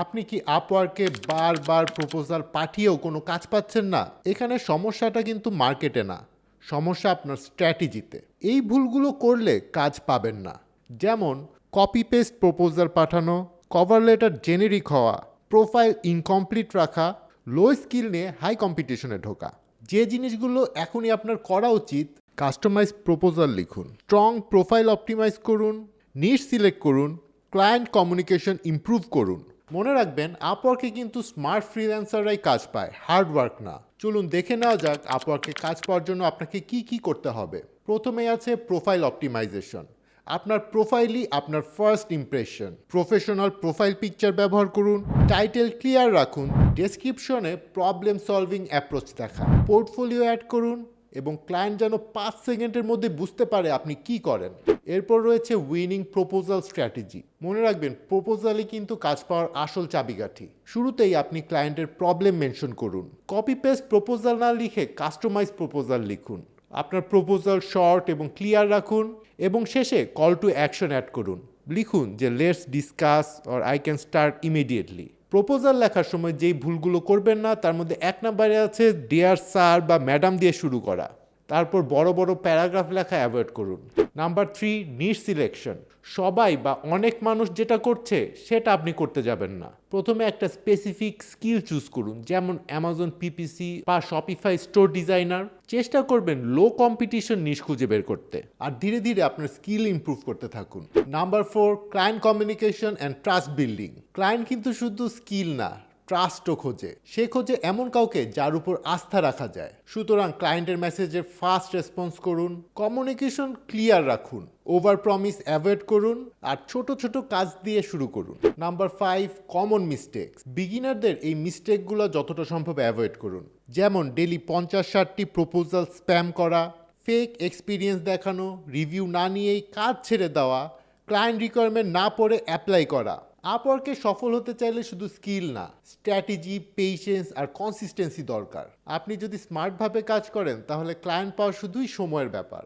আপনি কি আপওয়ার্কে বারবার প্রপোজাল পাঠিয়েও কোনো কাজ পাচ্ছেন না? এখানে সমস্যাটা কিন্তু মার্কেটে না, সমস্যা আপনার স্ট্র্যাটেজিতে। এই ভুলগুলো করলে কাজ পাবেন না। যেমন কপি পেস্ট প্রপোজাল পাঠানো, কভার লেটার জেনেরিক হওয়া, প্রোফাইল ইনকমপ্লিট রাখা, লো স্কিল নিয়ে হাই কম্পিটিশনে ঢোকা। যে জিনিসগুলো এখনই আপনার করা উচিত: কাস্টমাইজ প্রপোজাল লিখুন, স্ট্রং প্রোফাইল অপটিমাইজ করুন, নিশ সিলেক্ট করুন, ক্লায়েন্ট কমিউনিকেশন ইমপ্রুভ করুন। মনে রাখবেন, আপওয়ার্কে কিন্তু স্মার্ট ফ্রিল্যান্সাররাই কাজ পায়, হার্ড ওয়ার্ক না। চলুন দেখে নেওয়া যাক আপওয়ার্কে কাজ পাওয়ার জন্য আপনাকে কি কি করতে হবে। প্রথমেই আছে প্রোফাইল অপটিমাইজেশন। আপনার প্রোফাইলই আপনার first impression. Professional profile picture ব্যবহার করুন, টাইটেল ক্লিয়ার রাখুন, ডেসক্রিপশনে প্রবলেম সলভিং অ্যাপ্রোচ দেখান, পোর্টফোলিও অ্যাড করুন এবং ক্লায়েন্ট যেন 5 সেকেন্ডের মধ্যে বুঝতে পারে আপনি কি করেন। এরপর রয়েছে উইনিং প্রপোজাল স্ট্র্যাটেজি। মনে রাখবেন, প্রপোজালই কিন্তু কাজ পাওয়ার আসল চাবিকাঠি। শুরুতেই আপনি ক্লায়েন্টের প্রবলেম মেনশন করুন। কপি পেস্ট প্রপোজাল না লিখে কাস্টমাইজ প্রপোজাল লিখুন। আপনার প্রপোজাল শর্ট এবং ক্লিয়ার রাখুন এবং শেষে কল টু অ্যাকশন অ্যাড করুন। লিখুন যে let's discuss or I can start immediately. Proposal লেখার সময় যেই ভুলগুলো করবেন না তার মধ্যে 1 নম্বরে আছে ডিয়ার স্যার বা ম্যাডাম দিয়ে শুরু করা। তারপর বড় বড় প্যারাগ্রাফ লেখা অ্যাভয়েড করুন। নাম্বার 3, নিশ সিলেকশন। সবাই বা অনেক মানুষ যেটা করছে সেটা আপনি করতে যাবেন না। প্রথমে একটা স্পেসিফিক স্কিল চুজ করুন, যেমন অ্যামাজন পিপিসি বা শপিফাই স্টোর ডিজাইনার। চেষ্টা করবেন লো কম্পিটিশন নিশ খুঁজে বের করতে, আর ধীরে ধীরে আপনার স্কিল ইমপ্রুভ করতে থাকুন। Number 4, client communication and trust building. Client কিন্তু শুধু স্কিল না, ট্রাস্টও খোঁজে। সে খোঁজে এমন কাউকে যার উপর আস্থা রাখা যায়। সুতরাং ক্লায়েন্টের মেসেজের ফাস্ট রেসপন্স করুন, কমিউনিকেশন ক্লিয়ার রাখুন, ওভার প্রমিস অ্যাভয়েড করুন আর ছোট ছোট কাজ দিয়ে শুরু করুন। Number 5, common mistakes. বিগিনারদের এই মিস্টেকগুলো যতটা সম্ভব অ্যাভয়েড করুন, যেমন ডেলি 50-60টি প্রপোজাল স্প্যাম করা, ফেক এক্সপিরিয়েন্স দেখানো, রিভিউ না নিয়েই কাজ ছেড়ে দেওয়া, ক্লায়েন্ট রিকোয়ারমেন্ট না পড়ে অ্যাপ্লাই করা। আপওয়ার্কে সফল হতে চাইলে শুধু স্কিল না, স্ট্র্যাটেজি, পেশেন্স আর কনসিস্টেন্সি দরকার। আপনি যদি স্মার্টভাবে কাজ করেন তাহলে ক্লায়েন্ট পাওয়া শুধুই সময়ের ব্যাপার।